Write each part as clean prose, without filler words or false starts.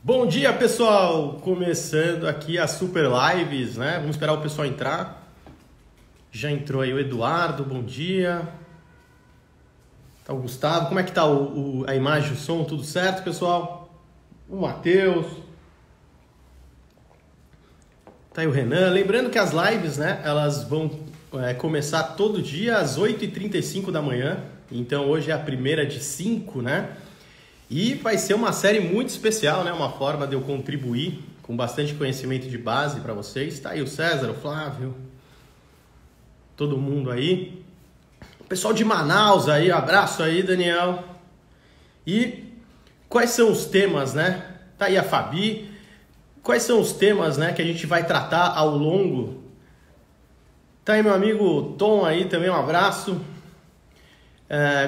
Bom dia, pessoal! Começando aqui as Super Lives, né? Vamos esperar o pessoal entrar. Já entrou aí o Eduardo, bom dia. Tá o Gustavo, como é que tá a imagem, o som, tudo certo, pessoal? O Matheus. Tá aí o Renan. Lembrando que as lives, né? Elas vão começar todo dia às 8h35 da manhã. Então hoje é a primeira de 5, né? E vai ser uma série muito especial, né? Uma forma de eu contribuir com bastante conhecimento de base para vocês. Tá aí o César, o Flávio, todo mundo aí. O pessoal de Manaus aí, abraço aí, Daniel. E quais são os temas, né? Tá aí a Fabi. Quais são os temas, né, que a gente vai tratar ao longo? Tá aí meu amigo Tom aí também, um abraço.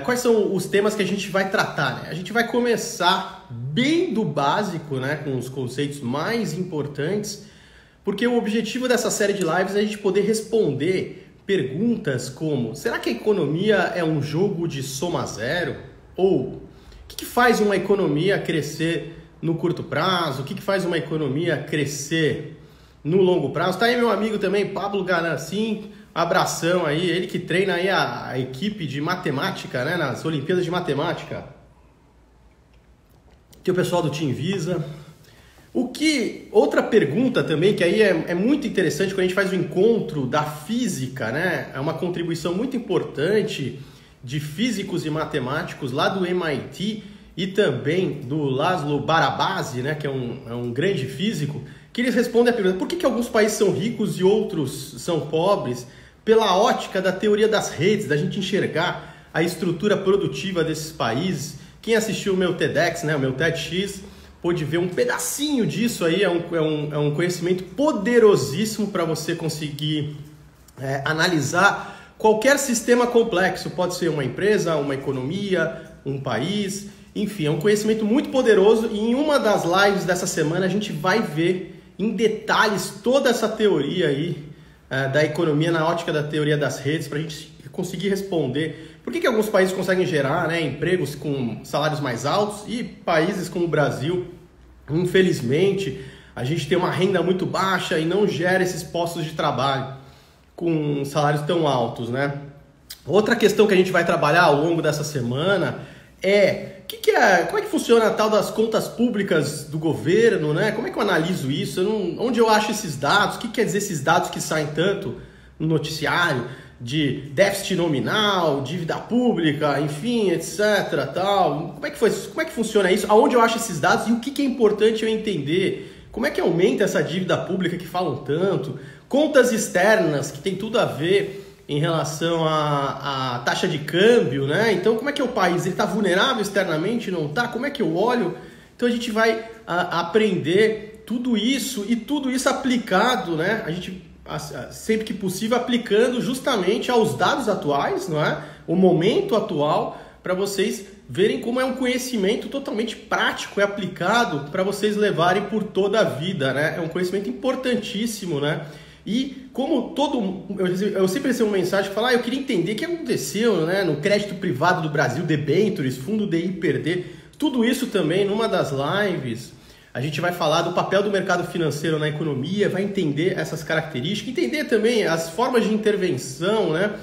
Quais são os temas que a gente vai tratar, né? A gente vai começar bem do básico, né, com os conceitos mais importantes, porque o objetivo dessa série de lives é a gente poder responder perguntas como: será que a economia é um jogo de soma zero? Ou o que faz uma economia crescer no curto prazo? O que faz uma economia crescer no longo prazo? Tá aí meu amigo também, Pablo Ganassim. Abração aí, ele que treina aí a equipe de matemática, né, nas Olimpíadas de Matemática. Aqui o pessoal do Team Visa. Outra pergunta também, que aí é muito interessante quando a gente faz o encontro da física, né? É uma contribuição muito importante de físicos e matemáticos lá do MIT e também do Laszlo Barabasi, né, que é um grande físico, que eles respondem a pergunta: por que alguns países são ricos e outros são pobres? Pela ótica da teoria das redes, da gente enxergar a estrutura produtiva desses países. Quem assistiu o meu TEDx, né, o meu TEDx, pôde ver um pedacinho disso aí. É um conhecimento poderosíssimo para você conseguir analisar qualquer sistema complexo. Pode ser uma empresa, uma economia, um país, enfim, é um conhecimento muito poderoso. E em uma das lives dessa semana a gente vai ver em detalhes toda essa teoria aí da economia na ótica da teoria das redes, para a gente conseguir responder por que alguns países conseguem gerar, né, empregos com salários mais altos e países como o Brasil, infelizmente, a gente tem uma renda muito baixa e não gera esses postos de trabalho com salários tão altos, né? Outra questão que a gente vai trabalhar ao longo dessa semana é como é que funciona a tal das contas públicas do governo, né? Como é que eu analiso isso? Onde eu acho esses dados? O que quer dizer esses dados que saem tanto no noticiário de déficit nominal, dívida pública, enfim, etc. Tal. Como é que funciona isso? Aonde eu acho esses dados e o que é importante eu entender? Como é que aumenta essa dívida pública que falam tanto? Contas externas, que tem tudo a ver em relação à taxa de câmbio, né? Então, como é que é o país? Ele está vulnerável externamente? Não está? Como é que eu olho? Então, a gente vai aprender tudo isso e tudo isso aplicado, né? A gente, sempre que possível, aplicando justamente aos dados atuais, não é? O momento atual, para vocês verem como é um conhecimento totalmente prático e aplicado para vocês levarem por toda a vida, né? É um conhecimento importantíssimo, né? E como eu sempre recebo uma mensagem que fala: eu queria entender o que aconteceu, né, no crédito privado do Brasil, debêntures, fundo DI perder, tudo isso também numa das lives. A gente vai falar do papel do mercado financeiro na economia, vai entender essas características, entender também as formas de intervenção, né,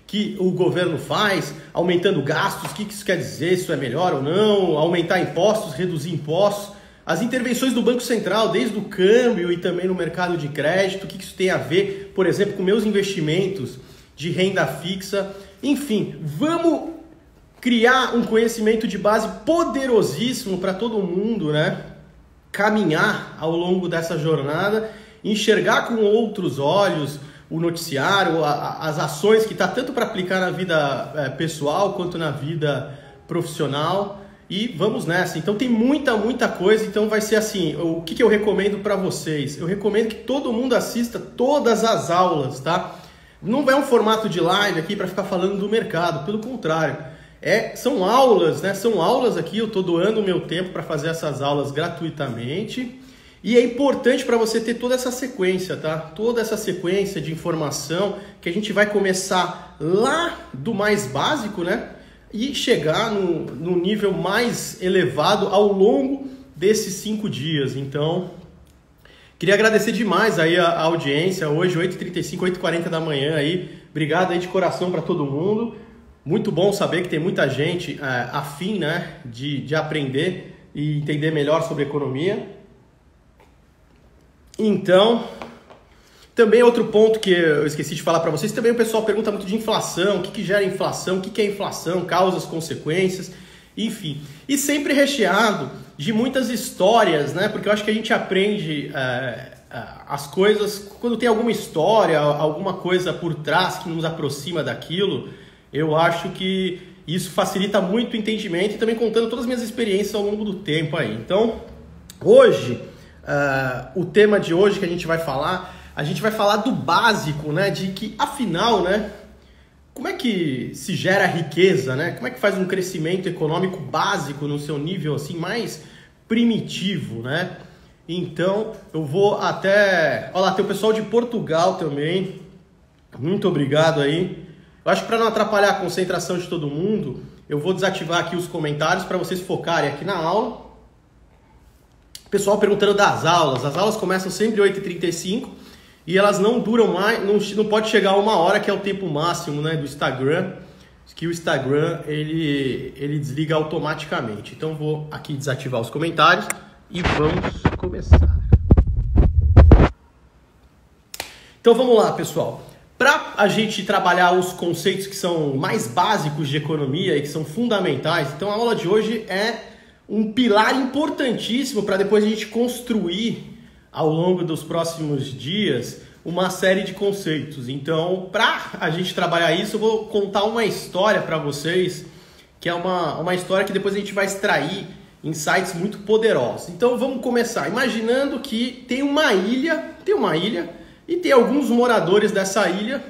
que o governo faz, aumentando gastos, o que isso quer dizer, isso é melhor ou não, aumentar impostos, reduzir impostos. As intervenções do Banco Central, desde o câmbio e também no mercado de crédito, o que isso tem a ver, por exemplo, com meus investimentos de renda fixa. Enfim, vamos criar um conhecimento de base poderosíssimo para todo mundo, né? Caminhar ao longo dessa jornada, enxergar com outros olhos o noticiário, as ações que está tanto para aplicar na vida pessoal quanto na vida profissional. E vamos nessa. Então tem muita coisa. Então vai ser assim, o que eu recomendo para vocês? Eu recomendo que todo mundo assista todas as aulas, tá? Não é um formato de live aqui para ficar falando do mercado, pelo contrário. São aulas, né? São aulas aqui, eu estou doando o meu tempo para fazer essas aulas gratuitamente. E é importante para você ter toda essa sequência, tá? Toda essa sequência de informação que a gente vai começar lá do mais básico, né? E chegar no nível mais elevado ao longo desses 5 dias. Então, queria agradecer demais aí a audiência, hoje 8h35, 8h40 da manhã aí. Obrigado aí de coração para todo mundo. Muito bom saber que tem muita gente afim, né, de aprender e entender melhor sobre economia. Então, também outro ponto que eu esqueci de falar para vocês, também o pessoal pergunta muito de inflação, o que gera inflação, o que é inflação, causas, consequências, enfim. E sempre recheado de muitas histórias, né? Porque eu acho que a gente aprende as coisas quando tem alguma história, alguma coisa por trás que nos aproxima daquilo. Eu acho que isso facilita muito o entendimento e também contando todas as minhas experiências ao longo do tempo aí. Então, hoje, o tema de hoje que a gente vai falar do básico, né? De que, afinal, né? Como é que se gera riqueza, né? Como é que faz um crescimento econômico básico no seu nível assim mais primitivo, né? Então, eu vou até... Olha lá, tem o pessoal de Portugal também. Muito obrigado aí. Eu acho que para não atrapalhar a concentração de todo mundo, eu vou desativar aqui os comentários para vocês focarem aqui na aula. Pessoal perguntando das aulas. As aulas começam sempre 8h35 e elas não duram mais, não pode chegar a 1 hora, que é o tempo máximo, né, do Instagram, que o Instagram ele desliga automaticamente. Então vou aqui desativar os comentários e vamos começar. Então vamos lá, pessoal. Para a gente trabalhar os conceitos que são mais básicos de economia e que são fundamentais, então a aula de hoje é um pilar importantíssimo para depois a gente construir ao longo dos próximos dias uma série de conceitos. Então, para a gente trabalhar isso, eu vou contar uma história para vocês, que é uma história que depois a gente vai extrair insights muito poderosos. Então, vamos começar imaginando que tem uma ilha e tem alguns moradores dessa ilha.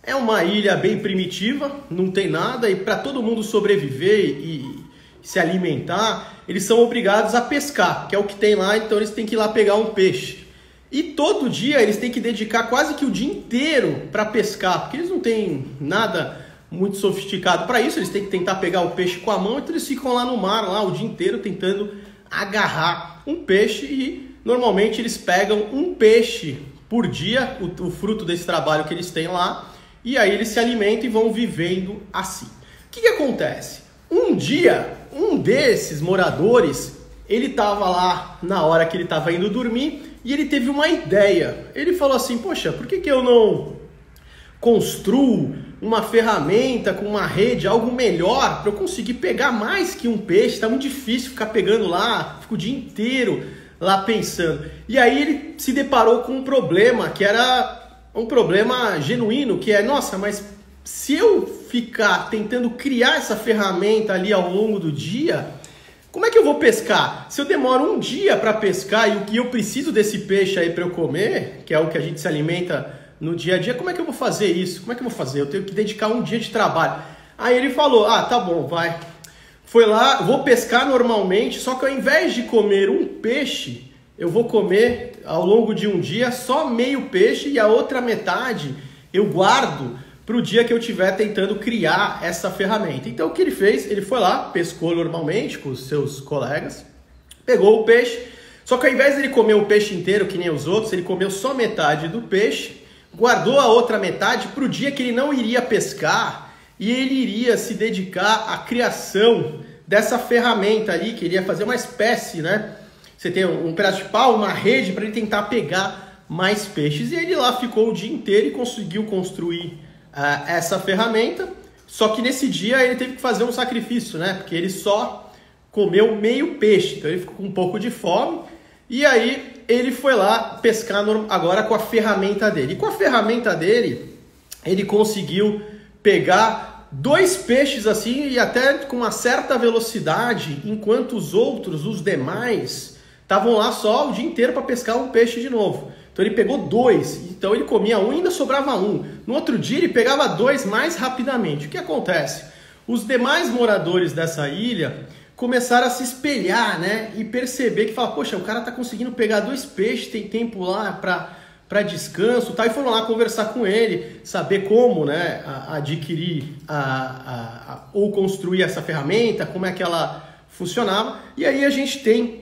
É uma ilha bem primitiva, não tem nada, e para todo mundo sobreviver e se alimentar, eles são obrigados a pescar, que é o que tem lá, então eles têm que ir lá pegar um peixe. E todo dia eles têm que dedicar quase que o dia inteiro para pescar, porque eles não têm nada muito sofisticado para isso, eles têm que tentar pegar o peixe com a mão, então eles ficam lá no mar lá o dia inteiro tentando agarrar um peixe e normalmente eles pegam um peixe por dia, o fruto desse trabalho que eles têm lá, e aí eles se alimentam e vão vivendo assim. O que acontece? Um dia, um desses moradores, ele estava lá na hora que ele estava indo dormir e ele teve uma ideia. Ele falou assim, poxa, por que eu não construo uma ferramenta com uma rede, algo melhor, para eu conseguir pegar mais que um peixe? Está muito difícil ficar pegando lá, fico o dia inteiro lá pensando. E aí ele se deparou com um problema, que era um problema genuíno, que é, nossa, mas se eu ficar tentando criar essa ferramenta ali ao longo do dia, como é que eu vou pescar? Se eu demoro um dia para pescar e o que eu preciso desse peixe aí para eu comer, que é o que a gente se alimenta no dia a dia, como é que eu vou fazer isso? Como é que eu vou fazer? Eu tenho que dedicar um dia de trabalho. Aí ele falou, tá bom, vai. Foi lá, vou pescar normalmente, só que ao invés de comer um peixe, eu vou comer ao longo de um dia só meio peixe e a outra metade eu guardo para o dia que eu estiver tentando criar essa ferramenta. Então o que ele fez? Ele foi lá, pescou normalmente com os seus colegas, pegou o peixe, só que ao invés de ele comer o peixe inteiro que nem os outros, ele comeu só metade do peixe, guardou a outra metade para o dia que ele não iria pescar e ele iria se dedicar à criação dessa ferramenta ali, que iria fazer uma espécie, né? Você tem um pedaço de pau, uma rede para ele tentar pegar mais peixes. E ele lá ficou o dia inteiro e conseguiu construir essa ferramenta, só que nesse dia ele teve que fazer um sacrifício, né? Porque ele só comeu meio peixe, então ele ficou com um pouco de fome, e aí ele foi lá pescar agora com a ferramenta dele. E com a ferramenta dele, ele conseguiu pegar 2 peixes assim, e até com uma certa velocidade, enquanto os demais, estavam lá só o dia inteiro para pescar um peixe de novo. Então ele pegou 2, então ele comia um e ainda sobrava um. No outro dia ele pegava 2 mais rapidamente. O que acontece? Os demais moradores dessa ilha começaram a se espelhar, né? E perceber que fala, poxa, o cara tá conseguindo pegar 2 peixes, tem tempo lá para descanso, tá? E foram lá conversar com ele, saber como, né, adquirir ou construir essa ferramenta, como é que ela funcionava. E aí a gente tem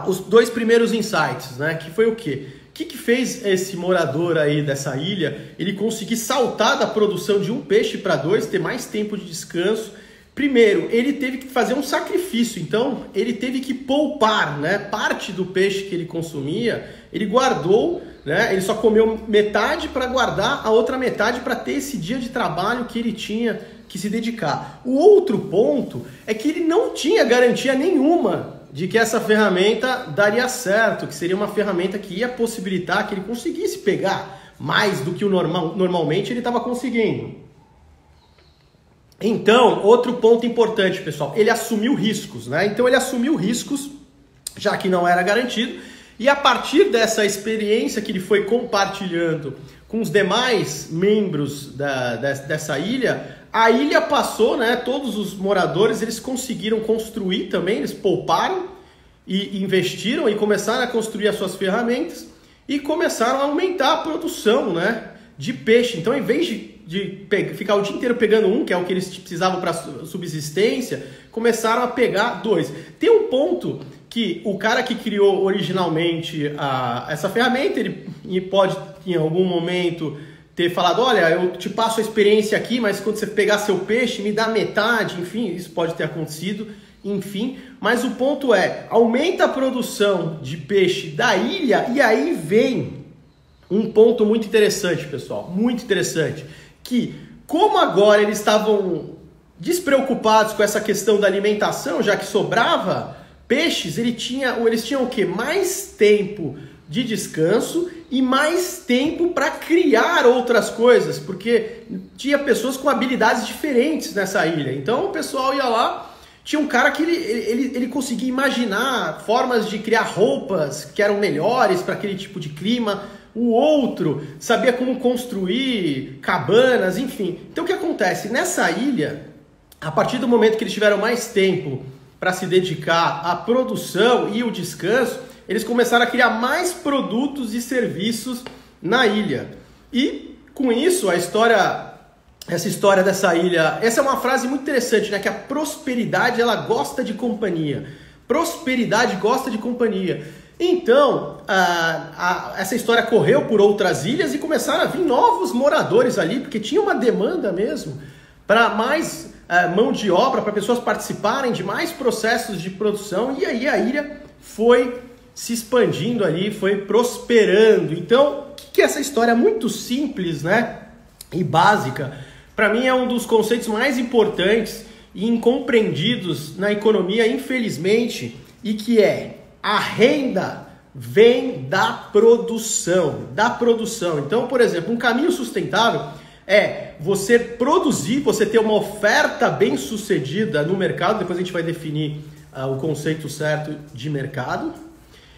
os 2 primeiros insights, né? Que foi o quê? O que fez esse morador aí dessa ilha ele conseguir saltar da produção de 1 peixe para 2, ter mais tempo de descanso? Primeiro, ele teve que fazer um sacrifício, então ele teve que poupar, né? Parte do peixe que ele consumia, ele guardou, né? Ele só comeu metade para guardar, a outra metade para ter esse dia de trabalho que ele tinha que se dedicar. O outro ponto é que ele não tinha garantia nenhuma de que essa ferramenta daria certo, que seria uma ferramenta que ia possibilitar que ele conseguisse pegar mais do que o normalmente ele estava conseguindo. Então, outro ponto importante, pessoal, ele assumiu riscos, né? Então ele assumiu riscos, já que não era garantido, e a partir dessa experiência que ele foi compartilhando com os demais membros dessa ilha, a ilha passou, né? Todos os moradores eles conseguiram construir também, eles pouparam e investiram e começaram a construir as suas ferramentas e começaram a aumentar a produção, né, de peixe. Então, em vez de ficar o dia inteiro pegando um, que é o que eles precisavam para subsistência, começaram a pegar 2. Tem um ponto que o cara que criou originalmente essa ferramenta, ele pode em algum momento ter falado, olha, eu te passo a experiência aqui, mas quando você pegar seu peixe, me dá metade, enfim, isso pode ter acontecido, enfim. Mas o ponto é, aumenta a produção de peixe da ilha e aí vem um ponto muito interessante, pessoal, muito interessante, que como agora eles estavam despreocupados com essa questão da alimentação, já que sobrava peixes, eles tinham o quê? Mais tempo de descanso e mais tempo para criar outras coisas, porque tinha pessoas com habilidades diferentes nessa ilha. Então o pessoal ia lá, tinha um cara que ele conseguia imaginar formas de criar roupas que eram melhores para aquele tipo de clima, o outro sabia como construir cabanas, enfim. Então o que acontece? Nessa ilha, a partir do momento que eles tiveram mais tempo para se dedicar à produção e o descanso, eles começaram a criar mais produtos e serviços na ilha. E com isso, essa história dessa ilha, essa é uma frase muito interessante, né? Que a prosperidade ela gosta de companhia. Prosperidade gosta de companhia. Então, essa história correu por outras ilhas e começaram a vir novos moradores ali, porque tinha uma demanda mesmo para mais mão de obra, para pessoas participarem de mais processos de produção, e aí a ilha foi se expandindo ali, foi prosperando. Então, o que é essa história muito simples, né, e básica? Para mim é um dos conceitos mais importantes e incompreendidos na economia, infelizmente, e que é a renda vem da produção, Então, por exemplo, um caminho sustentável é você produzir, você ter uma oferta bem sucedida no mercado, depois a gente vai definir o conceito certo de mercado.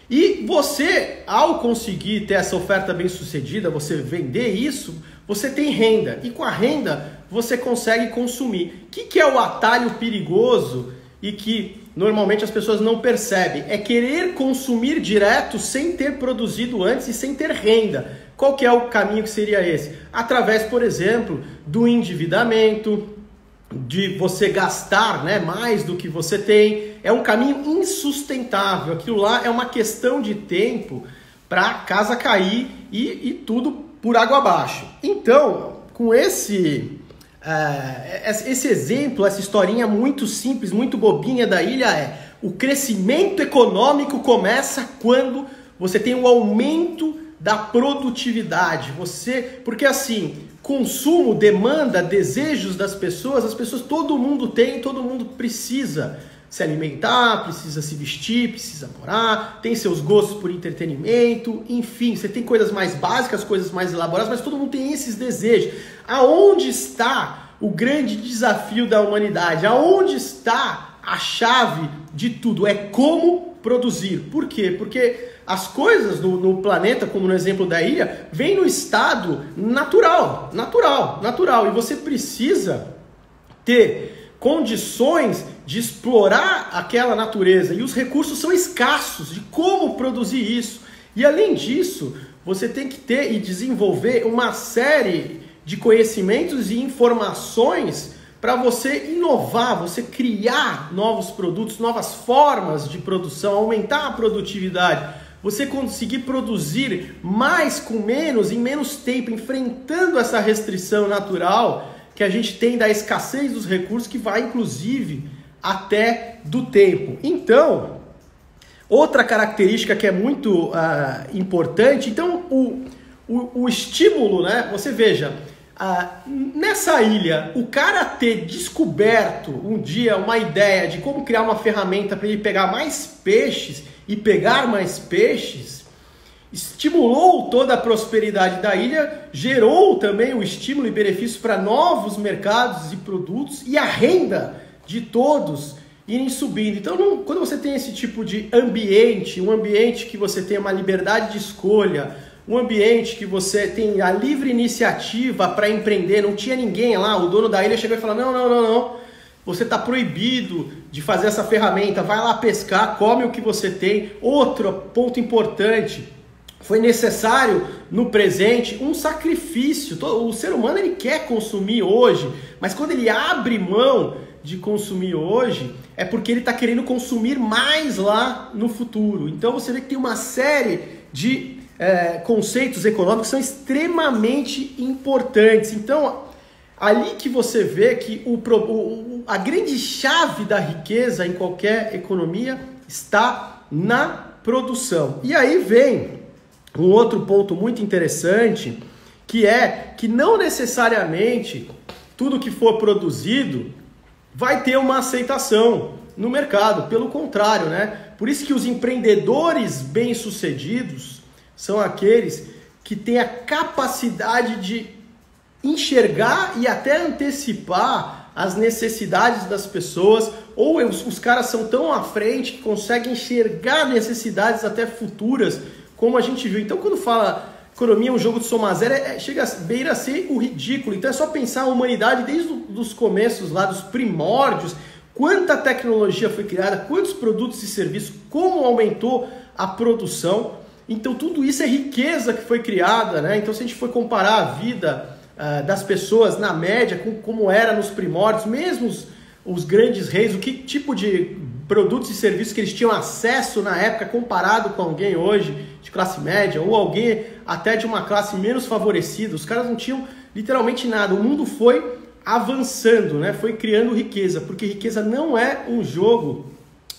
E você, ao conseguir ter essa oferta bem sucedida, você vender isso, você tem renda. E com a renda, você consegue consumir. O que é o atalho perigoso e que normalmente as pessoas não percebem? É querer consumir direto sem ter produzido antes e sem ter renda. Qual que é o caminho que seria esse? Através, por exemplo, do endividamento, de você gastar, né, mais do que você tem. É um caminho insustentável. Aquilo lá é uma questão de tempo para a casa cair e tudo por água abaixo. Então, com esse exemplo, essa historinha muito simples, muito bobinha da ilha o crescimento econômico começa quando você tem um aumento da produtividade. Porque assim, consumo, demanda, desejos das pessoas, todo mundo tem, todo mundo precisa se alimentar, precisa se vestir, precisa morar, tem seus gostos por entretenimento, enfim, você tem coisas mais básicas, coisas mais elaboradas, mas todo mundo tem esses desejos. Aonde está o grande desafio da humanidade? Aonde está a chave de tudo? É como produzir. Por quê? Porque as coisas no planeta, como no exemplo da ilha, vêm no estado natural. E você precisa ter condições de explorar aquela natureza. E os recursos são escassos de como produzir isso. E além disso, você tem que ter e desenvolver uma série de conhecimentos e informações para você inovar, você criar novos produtos, novas formas de produção, aumentar a produtividade, você conseguir produzir mais com menos, em menos tempo, enfrentando essa restrição natural que a gente tem da escassez dos recursos, que vai inclusive até do tempo. Então, outra característica que é muito importante, então o estímulo, né? Você veja, nessa ilha, o cara ter descoberto um dia uma ideia de como criar uma ferramenta para ele pegar mais peixes e pegar mais peixes, estimulou toda a prosperidade da ilha, gerou também o estímulo e benefício para novos mercados e produtos e a renda de todos irem subindo. Então, quando você tem esse tipo de ambiente, um ambiente que você tem uma liberdade de escolha, um ambiente que você tem a livre iniciativa para empreender, não tinha ninguém lá, o dono da ilha chegou e falou, não, você está proibido de fazer essa ferramenta, vai lá pescar, come o que você tem. Outro ponto importante, foi necessário no presente um sacrifício. O ser humano ele quer consumir hoje, mas quando ele abre mão de consumir hoje, é porque ele está querendo consumir mais lá no futuro. Então você vê que tem uma série de conceitos econômicos que são extremamente importantes. Então, ali que você vê que a grande chave da riqueza em qualquer economia está na produção. E aí vem um outro ponto muito interessante, que é que não necessariamente tudo que for produzido vai ter uma aceitação no mercado. Pelo contrário, né? Por isso que os empreendedores bem-sucedidos são aqueles que têm a capacidade de enxergar e até antecipar as necessidades das pessoas, ou os caras são tão à frente que conseguem enxergar necessidades até futuras, como a gente viu. Então, quando fala economia é um jogo de soma zero, chega a beira a ser o ridículo. Então é só pensar a humanidade desde os começos lá, dos primórdios, quanta tecnologia foi criada, quantos produtos e serviços, como aumentou a produção. Então tudo isso é riqueza que foi criada, né? Então se a gente for comparar a vida das pessoas na média com como era nos primórdios, mesmo os grandes reis, o que tipo de produtos e serviços que eles tinham acesso na época comparado com alguém hoje de classe média ou alguém até de uma classe menos favorecida, os caras não tinham literalmente nada. O mundo foi avançando, né? Foi criando riqueza, porque riqueza não é um jogo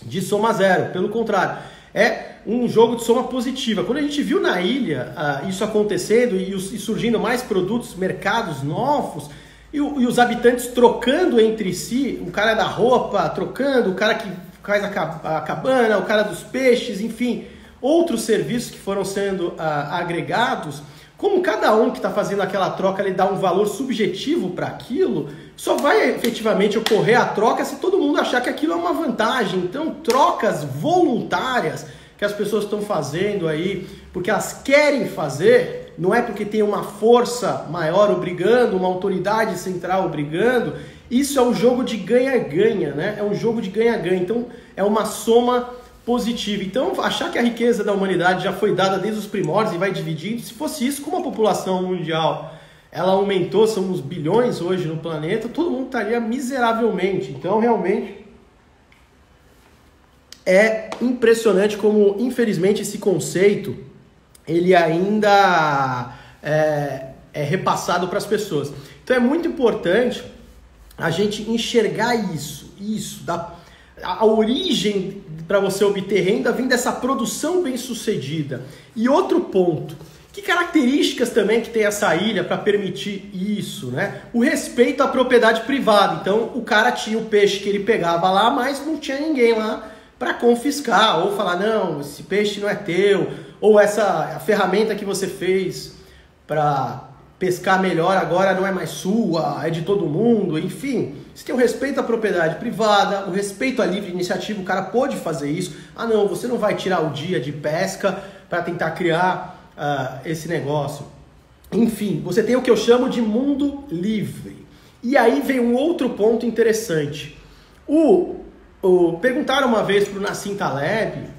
de soma zero, pelo contrário, é um jogo de soma positiva. Quando a gente viu na ilha isso acontecendo e surgindo mais produtos, mercados novos, e os habitantes trocando entre si, o cara da roupa trocando, o cara que faz a cabana, o cara dos peixes, enfim, outros serviços que foram sendo agregados, como cada um que está fazendo aquela troca ele dá um valor subjetivo para aquilo, só vai efetivamente ocorrer a troca se todo mundo achar que aquilo é uma vantagem. Então, trocas voluntárias que as pessoas estão fazendo aí, porque elas querem fazer, não é porque tem uma força maior obrigando, uma autoridade central obrigando, isso é um jogo de ganha-ganha, né? É um jogo de ganha-ganha, então é uma soma positiva. Então, achar que a riqueza da humanidade já foi dada desde os primórdios e vai dividindo, se fosse isso, como a população mundial ela aumentou, são uns bilhões hoje no planeta, todo mundo estaria miseravelmente. Então, realmente, é impressionante como, infelizmente, esse conceito ele ainda é repassado para as pessoas. Então, é muito importante a gente enxergar isso, a origem para você obter renda vem dessa produção bem-sucedida. E outro ponto, que características também que tem essa ilha para permitir isso, né? O respeito à propriedade privada. Então, o cara tinha o peixe que ele pegava lá, mas não tinha ninguém lá para confiscar, ou falar, não, esse peixe não é teu, ou a ferramenta que você fez para pescar melhor agora não é mais sua, é de todo mundo, enfim. Você tem o respeito à propriedade privada, o respeito à livre iniciativa, o cara pode fazer isso. Ah não, você não vai tirar o dia de pesca para tentar criar esse negócio. Enfim, você tem o que eu chamo de mundo livre. E aí vem um outro ponto interessante. Perguntaram uma vez para o Nassim Taleb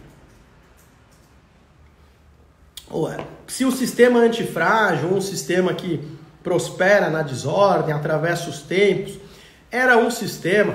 se o sistema antifrágil, um sistema que prospera na desordem, atravessa os tempos, era um sistema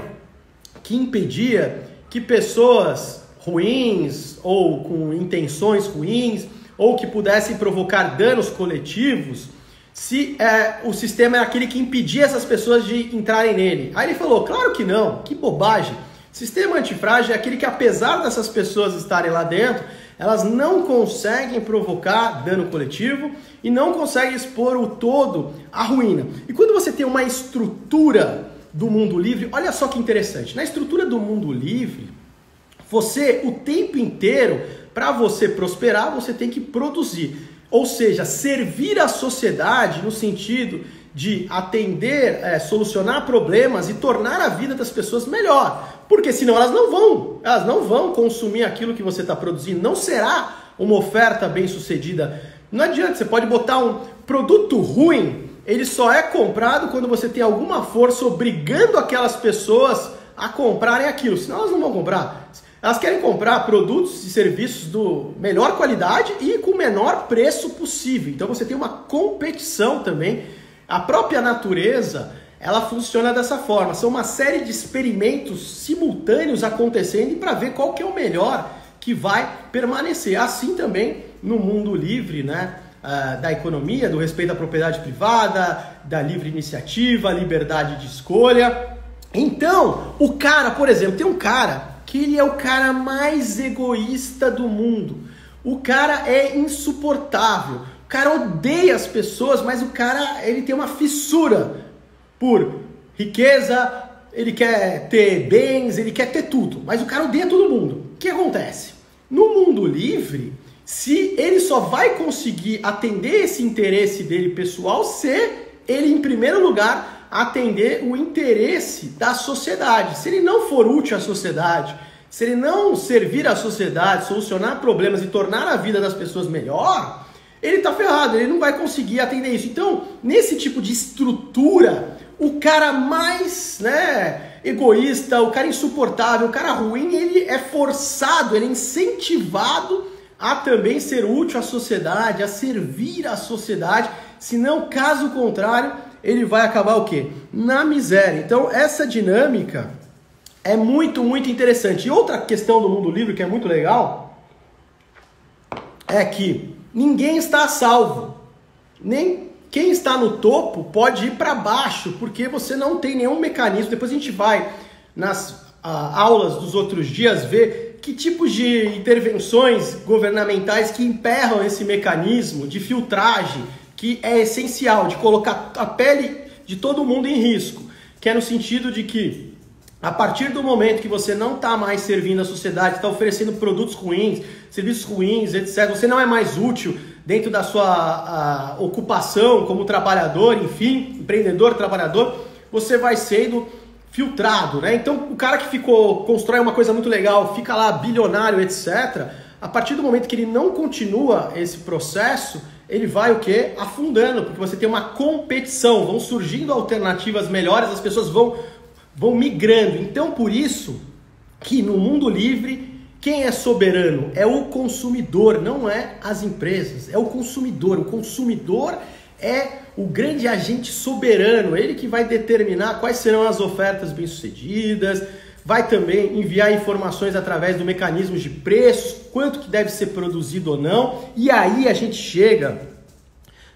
que impedia que pessoas ruins ou com intenções ruins ou que pudessem provocar danos coletivos, se o sistema é aquele que impedia essas pessoas de entrarem nele. Aí ele falou, claro que não, que bobagem. Sistema antifrágil é aquele que, apesar dessas pessoas estarem lá dentro, elas não conseguem provocar dano coletivo e não conseguem expor o todo à ruína. E quando você tem uma estrutura do mundo livre, olha só que interessante. Na estrutura do mundo livre, você, o tempo inteiro, para você prosperar, você tem que produzir. Ou seja, servir a sociedade no sentido de atender, solucionar problemas e tornar a vida das pessoas melhor. Porque senão elas não vão consumir aquilo que você está produzindo. Não será uma oferta bem sucedida. Não adianta, você pode botar um produto ruim, ele só é comprado quando você tem alguma força obrigando aquelas pessoas a comprarem aquilo. Senão elas não vão comprar. Elas querem comprar produtos e serviços do melhor qualidade e com o menor preço possível. Então você tem uma competição também. A própria natureza, ela funciona dessa forma. São uma série de experimentos simultâneos acontecendo para ver qual que é o melhor que vai permanecer. Assim também no mundo livre, né? Da economia, do respeito à propriedade privada, da livre iniciativa, liberdade de escolha. Então, o cara, por exemplo, tem um cara que ele é o cara mais egoísta do mundo. O cara é insuportável. O cara odeia as pessoas, mas o cara, ele tem uma fissura por riqueza, ele quer ter bens, ele quer ter tudo. Mas o cara odeia todo mundo. O que acontece? No mundo livre, se ele só vai conseguir atender esse interesse dele pessoal se ele, em primeiro lugar, atender o interesse da sociedade. Se ele não for útil à sociedade, se ele não servir à sociedade, solucionar problemas e tornar a vida das pessoas melhor, ele está ferrado, ele não vai conseguir atender isso. Então, nesse tipo de estrutura, o cara mais egoísta, o cara insuportável, o cara ruim, ele é forçado, ele é incentivado a também ser útil à sociedade, a servir à sociedade, senão, caso contrário, ele vai acabar o quê? Na miséria. Então, essa dinâmica é muito, muito interessante. E outra questão do mundo livre que é muito legal é que ninguém está a salvo. Nem quem está no topo pode ir para baixo, porque você não tem nenhum mecanismo. Depois a gente vai nas aulas dos outros dias ver que tipos de intervenções governamentais que emperram esse mecanismo de filtragem, que é essencial, de colocar a pele de todo mundo em risco, que é no sentido de que a partir do momento que você não está mais servindo a sociedade, está oferecendo produtos ruins, serviços ruins, etc., você não é mais útil dentro da sua ocupação como trabalhador, enfim, empreendedor, trabalhador, você vai sendo filtrado, né? Então, o cara que constrói uma coisa muito legal, fica lá bilionário, etc., a partir do momento que ele não continua esse processo, ele vai o quê? Afundando, porque você tem uma competição, vão surgindo alternativas melhores, as pessoas vão migrando. Então, por isso que no mundo livre, quem é soberano é o consumidor, não é as empresas, é o consumidor. O consumidor é o grande agente soberano, ele que vai determinar quais serão as ofertas bem-sucedidas, vai também enviar informações através do mecanismo de preços, quanto que deve ser produzido ou não, e aí a gente chega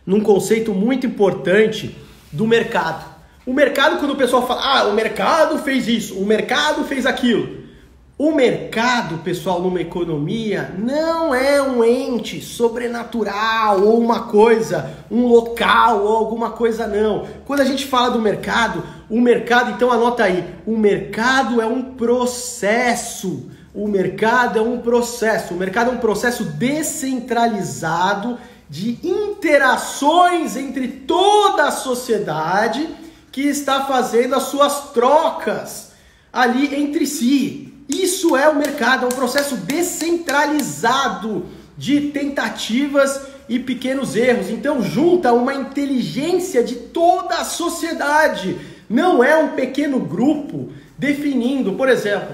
num conceito muito importante do mercado. O mercado, quando o pessoal fala, o mercado fez isso, o mercado fez aquilo. O mercado, pessoal, numa economia, não é um ente sobrenatural ou uma coisa, um local ou alguma coisa, não. Quando a gente fala do mercado, o mercado, então anota aí, o mercado é um processo. O mercado é um processo. O mercado é um processo descentralizado de interações entre toda a sociedade que está fazendo as suas trocas ali entre si. Isso é o mercado, é um processo descentralizado de tentativas e pequenos erros. Então junta uma inteligência de toda a sociedade. Não é um pequeno grupo definindo, por exemplo,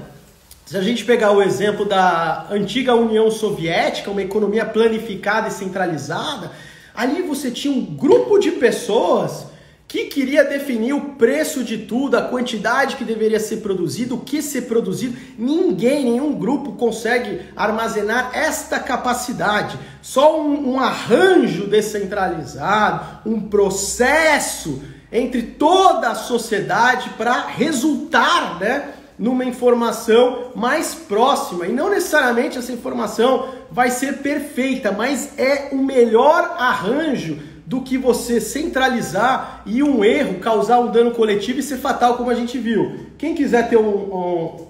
se a gente pegar o exemplo da antiga União Soviética, uma economia planificada e centralizada, ali você tinha um grupo de pessoas que queria definir o preço de tudo, a quantidade que deveria ser produzido, o que ser produzido. Nenhum grupo consegue armazenar esta capacidade. Só um arranjo descentralizado, um processo entre toda a sociedade para resultar, né, numa informação mais próxima. E não necessariamente essa informação vai ser perfeita, mas é o melhor arranjo do que você centralizar e um erro causar um dano coletivo e ser fatal, como a gente viu. Quem quiser ter um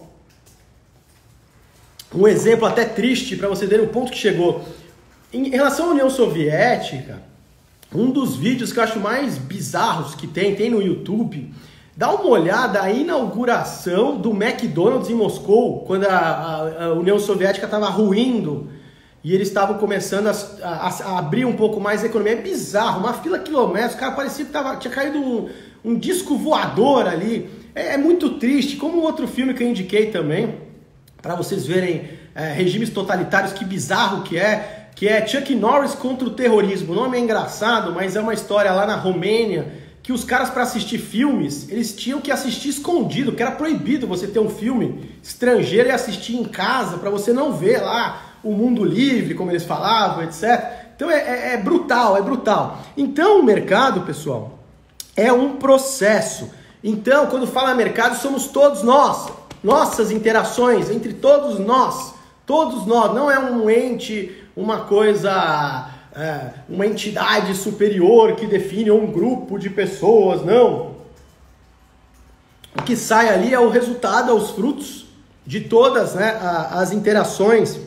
exemplo até triste para você ver o ponto que chegou. Em relação à União Soviética, um dos vídeos que eu acho mais bizarros que tem no YouTube, dá uma olhada à inauguração do McDonald's em Moscou, quando a União Soviética estava ruindo e eles estavam começando a abrir um pouco mais a economia. É bizarro, uma fila quilométrica, cara, parecia que tinha caído um disco voador ali. É muito triste, como outro filme que eu indiquei também, para vocês verem regimes totalitários, que bizarro que é Chuck Norris contra o terrorismo. O nome é engraçado, mas é uma história lá na Romênia, que os caras, para assistir filmes, eles tinham que assistir escondido, que era proibido você ter um filme estrangeiro e assistir em casa, para você não ver lá o mundo livre, como eles falavam, etc. Então é brutal. Então o mercado, pessoal, é um processo. Então, quando fala mercado, somos todos nós, nossas interações entre todos nós, não é um ente, uma coisa, uma entidade superior que define um grupo de pessoas, não. O que sai ali é o resultado, é os frutos de todas, né, as interações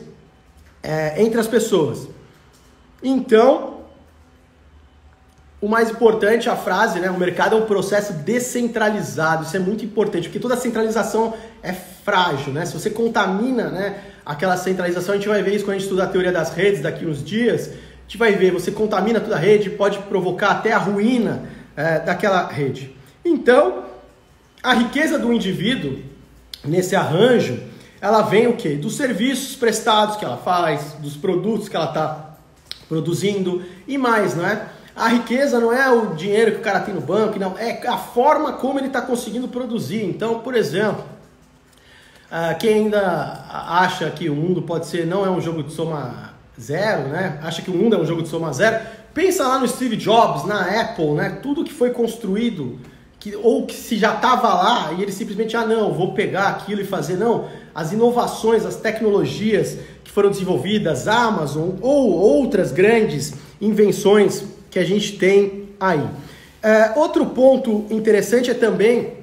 entre as pessoas. Então, o mais importante, a frase, né, o mercado é um processo descentralizado. Isso é muito importante, porque toda centralização é frágil, né? Se você contamina, né, aquela centralização, a gente vai ver isso quando a gente estudar a teoria das redes daqui uns dias. A gente vai ver, você contamina toda a rede, pode provocar até a ruína daquela rede. Então, a riqueza do indivíduo, nesse arranjo, ela vem o quê? Dos serviços prestados que ela faz, dos produtos que ela está produzindo e mais, não é? A riqueza não é o dinheiro que o cara tem no banco, não, é a forma como ele está conseguindo produzir. Então, por exemplo, quem ainda acha que o mundo não é um jogo de soma zero, né? Acha que o mundo é um jogo de soma zero, pensa lá no Steve Jobs, na Apple, né? Tudo que foi construído, ou que se já estava lá e ele simplesmente, não, vou pegar aquilo e fazer, não. As inovações, as tecnologias que foram desenvolvidas, Amazon ou outras grandes invenções que a gente tem aí. Outro ponto interessante é também,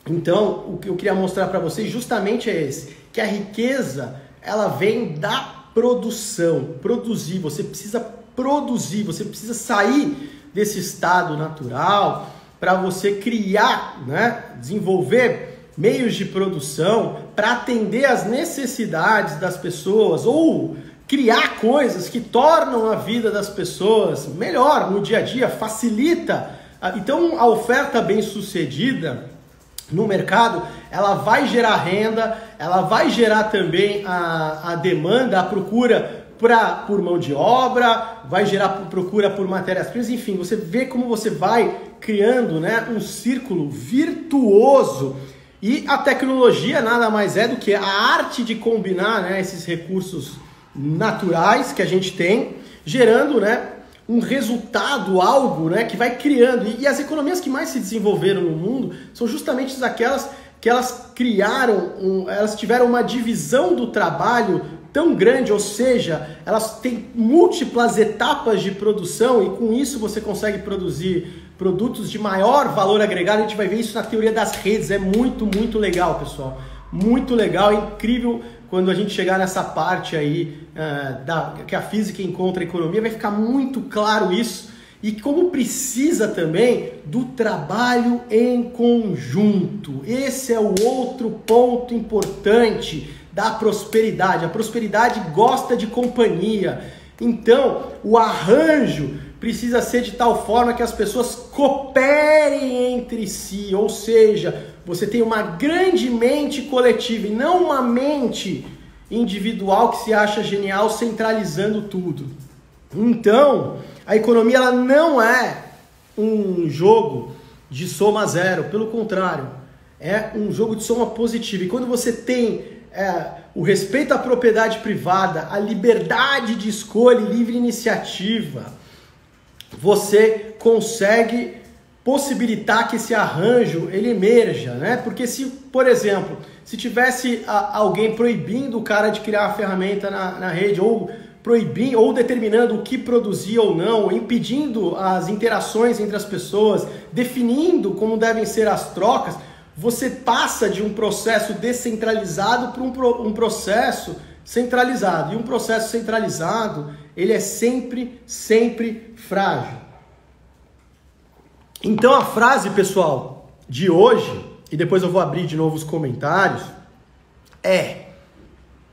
então, o que eu queria mostrar para vocês justamente é esse, que a riqueza, ela vem da produção, produzir, você precisa produzir, você precisa sair desse estado natural para você criar, né, desenvolver meios de produção para atender às necessidades das pessoas ou criar coisas que tornam a vida das pessoas melhor no dia a dia, facilita. Então, a oferta bem-sucedida no mercado, ela vai gerar renda, ela vai gerar também a demanda, a procura por mão de obra, vai gerar procura por matérias-primas, enfim, você vê como você vai criando, né, um círculo virtuoso. E a tecnologia nada mais é do que a arte de combinar, né, esses recursos naturais que a gente tem, gerando, né, um resultado, algo, né, que vai criando. E as economias que mais se desenvolveram no mundo são justamente aquelas que elas criaram, elas tiveram uma divisão do trabalho tão grande, ou seja, elas têm múltiplas etapas de produção e com isso você consegue produzir produtos de maior valor agregado. A gente vai ver isso na teoria das redes, é muito, muito legal, pessoal. Muito legal, é incrível quando a gente chegar nessa parte aí que a física encontra a economia, vai ficar muito claro isso. E como precisa também do trabalho em conjunto. Esse é o outro ponto importante da prosperidade. A prosperidade gosta de companhia. Então, o arranjo precisa ser de tal forma que as pessoas cooperem entre si. Ou seja, você tem uma grande mente coletiva e não uma mente individual que se acha genial centralizando tudo. Então, a economia ela não é um jogo de soma zero, pelo contrário, é um jogo de soma positiva. E quando você tem o respeito à propriedade privada, a liberdade de escolha e livre iniciativa, você consegue possibilitar que esse arranjo ele emerja, né? Porque se, por exemplo, se tivesse alguém proibindo o cara de criar a ferramenta na rede, ou proibindo, ou determinando o que produzir ou não, impedindo as interações entre as pessoas, definindo como devem ser as trocas, você passa de um processo descentralizado para um processo centralizado. E um processo centralizado, ele é sempre frágil. Então a frase, pessoal, de hoje, e depois eu vou abrir de novo os comentários, é: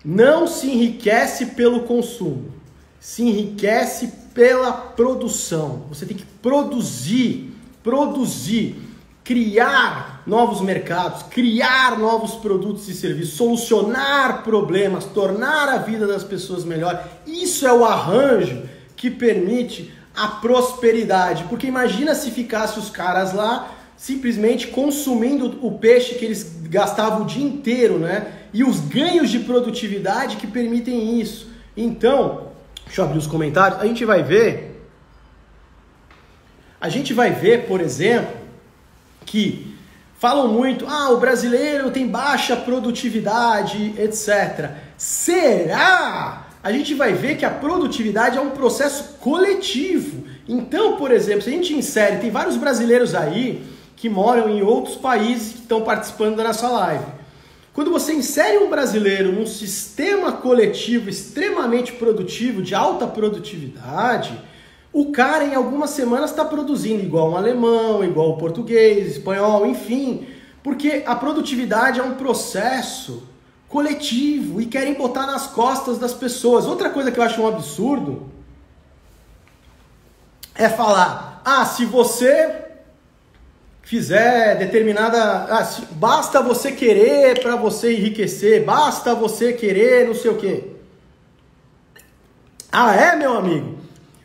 não se enriquece pelo consumo, se enriquece pela produção. Você tem que produzir, criar novos mercados, criar novos produtos e serviços, solucionar problemas, tornar a vida das pessoas melhor. Isso é o arranjo que permite a prosperidade. Porque imagina se ficasse os caras lá simplesmente consumindo o peixe que eles gastavam o dia inteiro, né? E os ganhos de produtividade que permitem isso. Então, deixa eu abrir os comentários, a gente vai ver, por exemplo, que falam muito, o brasileiro tem baixa produtividade, etc. Será? A gente vai ver que a produtividade é um processo coletivo. Então, por exemplo, se a gente insere, tem vários brasileiros aí que moram em outros países que estão participando da nossa live. Quando você insere um brasileiro num sistema coletivo extremamente produtivo, de alta produtividade, o cara em algumas semanas está produzindo igual um alemão, igual o português, espanhol, enfim. Porque a produtividade é um processo coletivo e querem botar nas costas das pessoas. Outra coisa que eu acho um absurdo é falar, se você fizer determinada... basta você querer para você enriquecer, basta você querer não sei o quê. Meu amigo?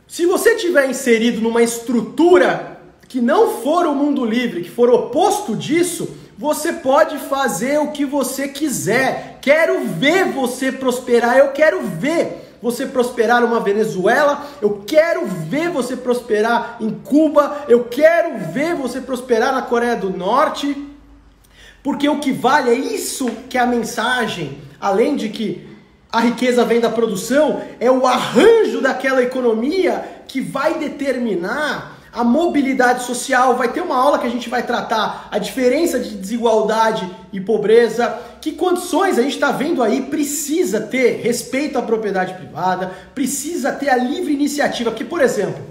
Se você tiver inserido numa estrutura que não for o mundo livre, que for oposto disso, você pode fazer o que você quiser. Quero ver você prosperar, eu quero ver você prosperar numa Venezuela, eu quero ver você prosperar em Cuba, eu quero ver você prosperar na Coreia do Norte, porque o que vale é isso que é a mensagem, além de que a riqueza vem da produção, é o arranjo daquela economia que vai determinar a mobilidade social. Vai ter uma aula que a gente vai tratar a diferença de desigualdade e pobreza, que condições a gente está vendo aí, precisa ter respeito à propriedade privada, precisa ter a livre iniciativa. Porque, por exemplo,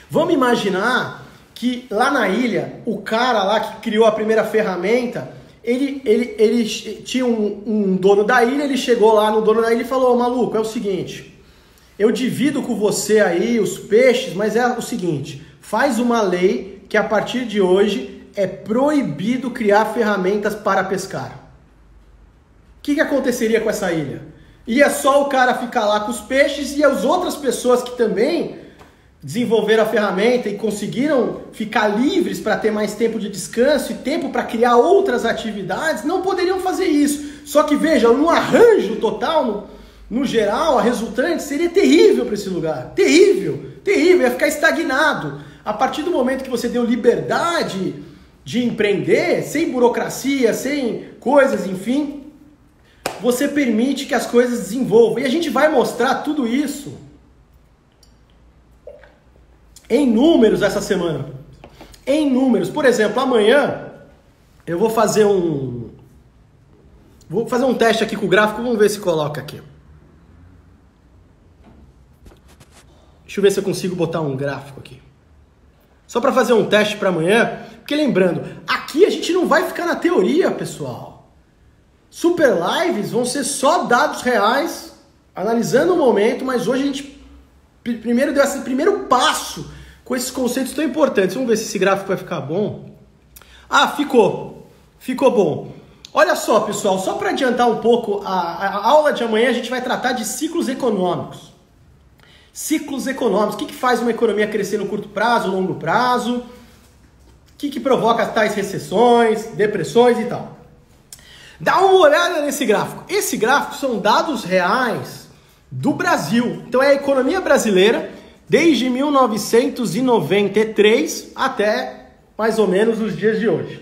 vamos imaginar que lá na ilha, o cara lá que criou a primeira ferramenta, ele tinha um dono da ilha, ele chegou lá no dono da ilha e falou: maluco, é o seguinte, eu divido com você aí os peixes, mas é o seguinte, faz uma lei que a partir de hoje é proibido criar ferramentas para pescar. O que aconteceria com essa ilha? Ia só o cara ficar lá com os peixes e as outras pessoas que também desenvolveram a ferramenta e conseguiram ficar livres para ter mais tempo de descanso e tempo para criar outras atividades, não poderiam fazer isso. Só que veja, no arranjo total, no geral, a resultante seria terrível para esse lugar. Terrível, ia ficar estagnado. A partir do momento que você deu liberdade de empreender, sem burocracia, sem coisas, enfim, você permite que as coisas desenvolvam. E a gente vai mostrar tudo isso em números essa semana. Em números. Por exemplo, amanhã eu vou fazer um teste aqui com o gráfico, vamos ver se coloca aqui. Deixa eu ver se eu consigo botar um gráfico aqui. Só para fazer um teste para amanhã, porque lembrando, aqui a gente não vai ficar na teoria, pessoal. Super lives vão ser só dados reais, analisando o momento, mas hoje a gente primeiro deu esse primeiro passo com esses conceitos tão importantes. Vamos ver se esse gráfico vai ficar bom. Ficou bom. Olha só, pessoal, só para adiantar um pouco, a aula de amanhã a gente vai tratar de ciclos econômicos. Ciclos econômicos, o que faz uma economia crescer no curto prazo, longo prazo? que provoca tais recessões, depressões e tal. Dá uma olhada nesse gráfico. Esse gráfico são dados reais do Brasil. Então é a economia brasileira desde 1993 até mais ou menos os dias de hoje.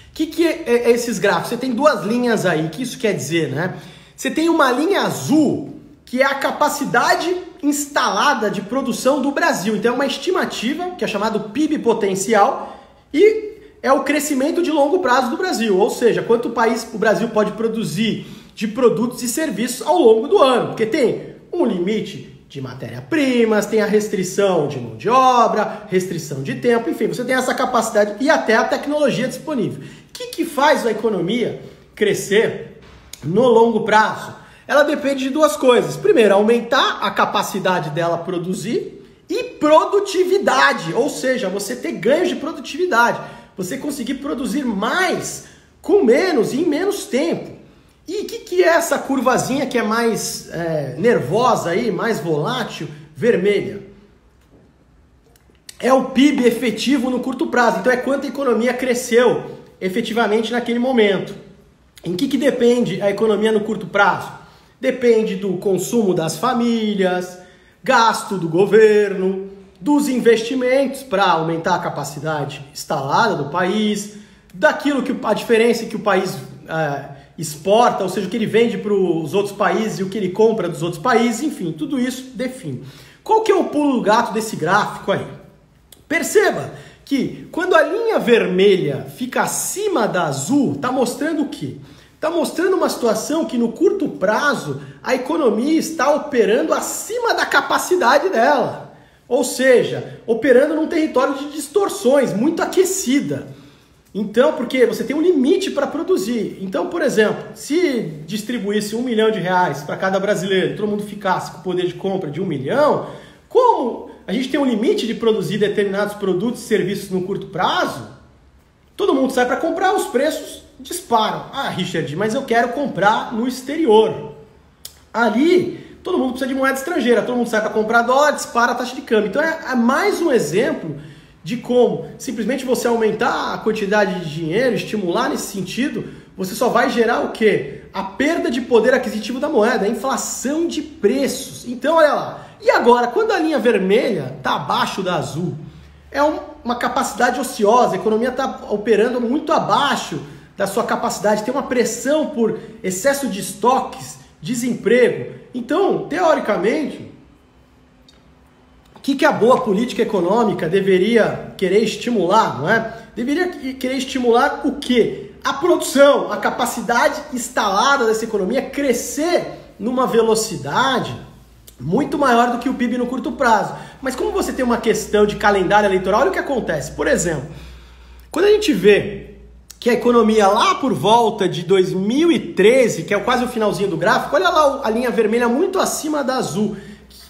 O que é esses gráficos? Você tem duas linhas aí. O que isso quer dizer, né? Você tem uma linha azul, que é a capacidade instalada de produção do Brasil. Então é uma estimativa, que é chamado PIB potencial, e é o crescimento de longo prazo do Brasil. Ou seja, quanto o Brasil pode produzir de produtos e serviços ao longo do ano. Porque tem um limite de matéria-primas, tem a restrição de mão de obra, restrição de tempo, enfim, você tem essa capacidade e até a tecnologia disponível. O que faz a economia crescer no longo prazo? Ela depende de duas coisas. Primeiro, aumentar a capacidade dela produzir e produtividade, ou seja, você ter ganhos de produtividade, você conseguir produzir mais com menos e em menos tempo. E o que é essa curvazinha que é mais nervosa aí, mais volátil, vermelha? É o PIB efetivo no curto prazo. Então é quanto a economia cresceu efetivamente naquele momento. Em que depende a economia no curto prazo? Depende do consumo das famílias, gasto do governo, dos investimentos para aumentar a capacidade instalada do país, daquilo que a diferença que o país exporta, ou seja, o que ele vende para os outros países e o que ele compra dos outros países, enfim, tudo isso define. Qual que é o pulo do gato desse gráfico aí? Perceba que quando a linha vermelha fica acima da azul, está mostrando o quê? Está mostrando uma situação que no curto prazo a economia está operando acima da capacidade dela. Ou seja, operando num território de distorções, muito aquecida. Então, porque você tem um limite para produzir. Então, por exemplo, se distribuísse R$1 milhão para cada brasileiro, todo mundo ficasse com o poder de compra de 1 milhão, como a gente tem um limite de produzir determinados produtos e serviços no curto prazo, todo mundo sai para comprar, os preços disparam. Ah, Richard, mas eu quero comprar no exterior. Ali, todo mundo precisa de moeda estrangeira, todo mundo sai para comprar dólar, dispara a taxa de câmbio. Então, é mais um exemplo de como simplesmente você aumentar a quantidade de dinheiro, estimular nesse sentido, você só vai gerar o quê? A perda de poder aquisitivo da moeda, a inflação de preços. Então, olha lá. E agora, quando a linha vermelha está abaixo da azul, é uma capacidade ociosa, a economia está operando muito abaixo da sua capacidade, tem uma pressão por excesso de estoques, desemprego. Então, teoricamente, o que a boa política econômica deveria querer estimular, não é? Deveria querer estimular o quê? A produção, a capacidade instalada dessa economia crescer numa velocidade muito maior do que o PIB no curto prazo. Mas como você tem uma questão de calendário eleitoral, olha o que acontece. Por exemplo, quando a gente vê que a economia lá por volta de 2013, que é quase o finalzinho do gráfico, olha lá a linha vermelha muito acima da azul.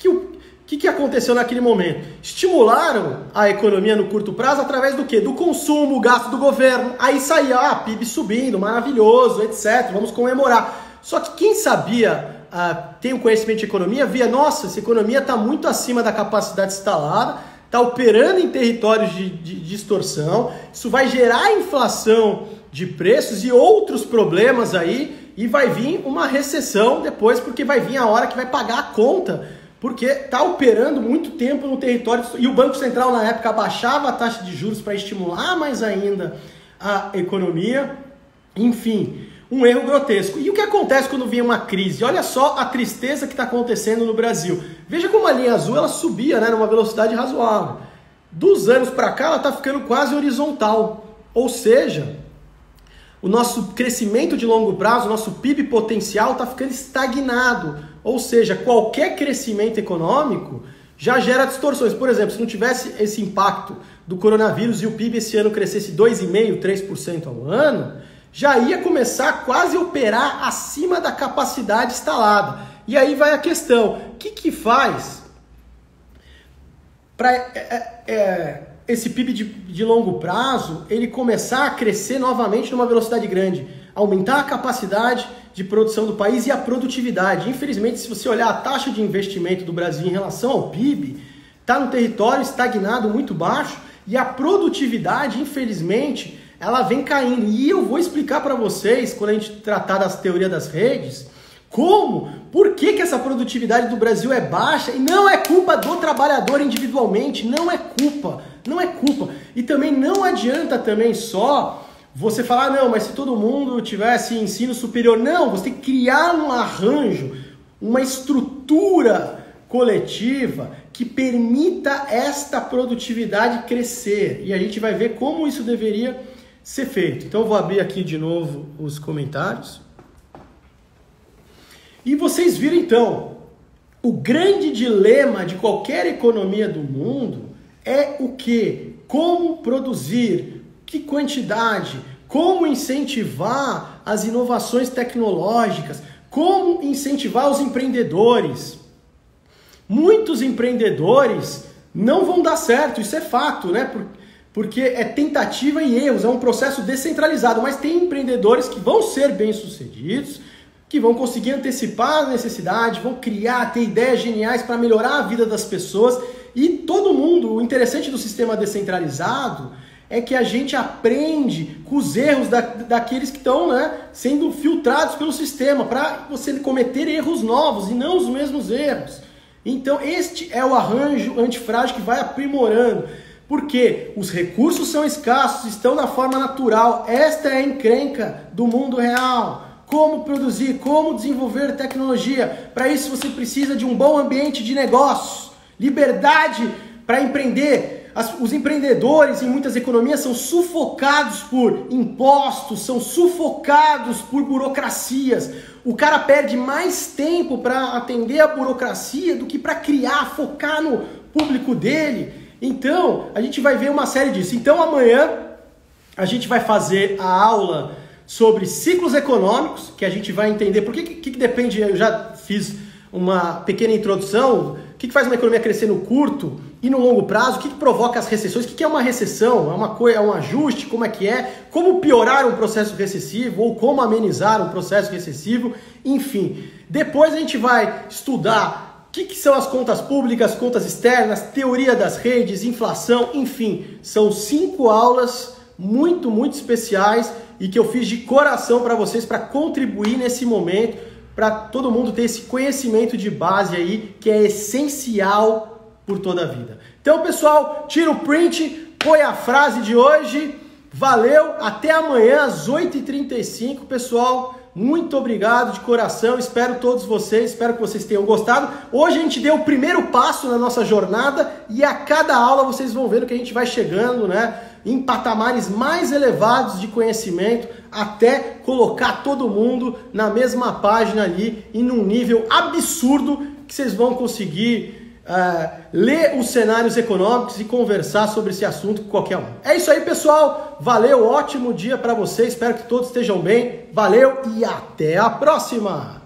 O que aconteceu naquele momento? Estimularam a economia no curto prazo através do quê? Do consumo, gasto do governo. Aí saía, PIB subindo, maravilhoso, etc. Vamos comemorar. Só que quem sabia, tem um conhecimento de economia, via, nossa, essa economia está muito acima da capacidade instalada, está operando em territórios de distorção, isso vai gerar inflação de preços e outros problemas aí, e vai vir uma recessão depois, porque vai vir a hora que vai pagar a conta, porque está operando muito tempo no território, e o Banco Central na época abaixava a taxa de juros para estimular mais ainda a economia. Enfim, um erro grotesco. E o que acontece quando vem uma crise? Olha só a tristeza que está acontecendo no Brasil. Veja como a linha azul ela subia, né, numa velocidade razoável. Dos anos para cá ela está ficando quase horizontal. Ou seja, o nosso crescimento de longo prazo, o nosso PIB potencial está ficando estagnado. Ou seja, qualquer crescimento econômico já gera distorções. Por exemplo, se não tivesse esse impacto do coronavírus e o PIB esse ano crescesse 2,5%, 3% ao ano, já ia começar a quase operar acima da capacidade instalada. E aí vai a questão, o que faz para esse PIB de longo prazo ele começar a crescer novamente numa velocidade grande? Aumentar a capacidade de produção do país e a produtividade. Infelizmente, se você olhar a taxa de investimento do Brasil em relação ao PIB, está num território estagnado muito baixo E a produtividade, infelizmente, ela vem caindo. E eu vou explicar para vocês, quando a gente tratar das teorias das redes, por que essa produtividade do Brasil é baixa, e não é culpa do trabalhador individualmente, não é culpa. E também não adianta também só você falar, não, mas se todo mundo tivesse ensino superior, não, você tem que criar um arranjo, uma estrutura coletiva que permita esta produtividade crescer, e a gente vai ver como isso deveria ser feito. Então eu vou abrir aqui de novo os comentários. E vocês viram então, o grande dilema de qualquer economia do mundo é o quê? Como produzir, que quantidade, como incentivar as inovações tecnológicas, como incentivar os empreendedores. Muitos empreendedores não vão dar certo, isso é fato, né? Porque é tentativa e erros, é um processo descentralizado, mas tem empreendedores que vão ser bem-sucedidos, que vão conseguir antecipar a necessidade, vão criar, ter ideias geniais para melhorar a vida das pessoas. E todo mundo, o interessante do sistema descentralizado é que a gente aprende com os erros daqueles que estão, né, sendo filtrados pelo sistema, para você cometer erros novos e não os mesmos erros. Então este é o arranjo antifrágil que vai aprimorando, porque os recursos são escassos, estão na forma natural. Esta é a encrenca do mundo real. Como produzir, como desenvolver tecnologia. Para isso você precisa de um bom ambiente de negócios, liberdade para empreender. Os empreendedores em muitas economias são sufocados por impostos, são sufocados por burocracias. O cara perde mais tempo para atender a burocracia do que para criar, focar no público dele. Então, a gente vai ver uma série disso. Então, amanhã a gente vai fazer a aula sobre ciclos econômicos, que a gente vai entender por que depende. Eu já fiz uma pequena introdução. O que faz uma economia crescer no curto e no longo prazo? O que provoca as recessões? O que é uma recessão? É um ajuste? Como é que é? Como piorar um processo recessivo ou como amenizar um processo recessivo? Enfim, depois a gente vai estudar o que são as contas públicas, contas externas, teoria das redes, inflação, enfim. São 5 aulas muito, muito especiais e que eu fiz de coração para vocês, para contribuir nesse momento, para todo mundo ter esse conhecimento de base aí, que é essencial por toda a vida. Então, pessoal, tira o print, põe a frase de hoje. Valeu, até amanhã às 8h35, pessoal. Muito obrigado de coração, espero todos vocês, espero que vocês tenham gostado. Hoje a gente deu o primeiro passo na nossa jornada e a cada aula vocês vão vendo que a gente vai chegando, né, em patamares mais elevados de conhecimento, até colocar todo mundo na mesma página ali e num nível absurdo que vocês vão conseguir ler os cenários econômicos e conversar sobre esse assunto com qualquer um. É isso aí, pessoal. Valeu, ótimo dia para vocês. Espero que todos estejam bem. Valeu e até a próxima!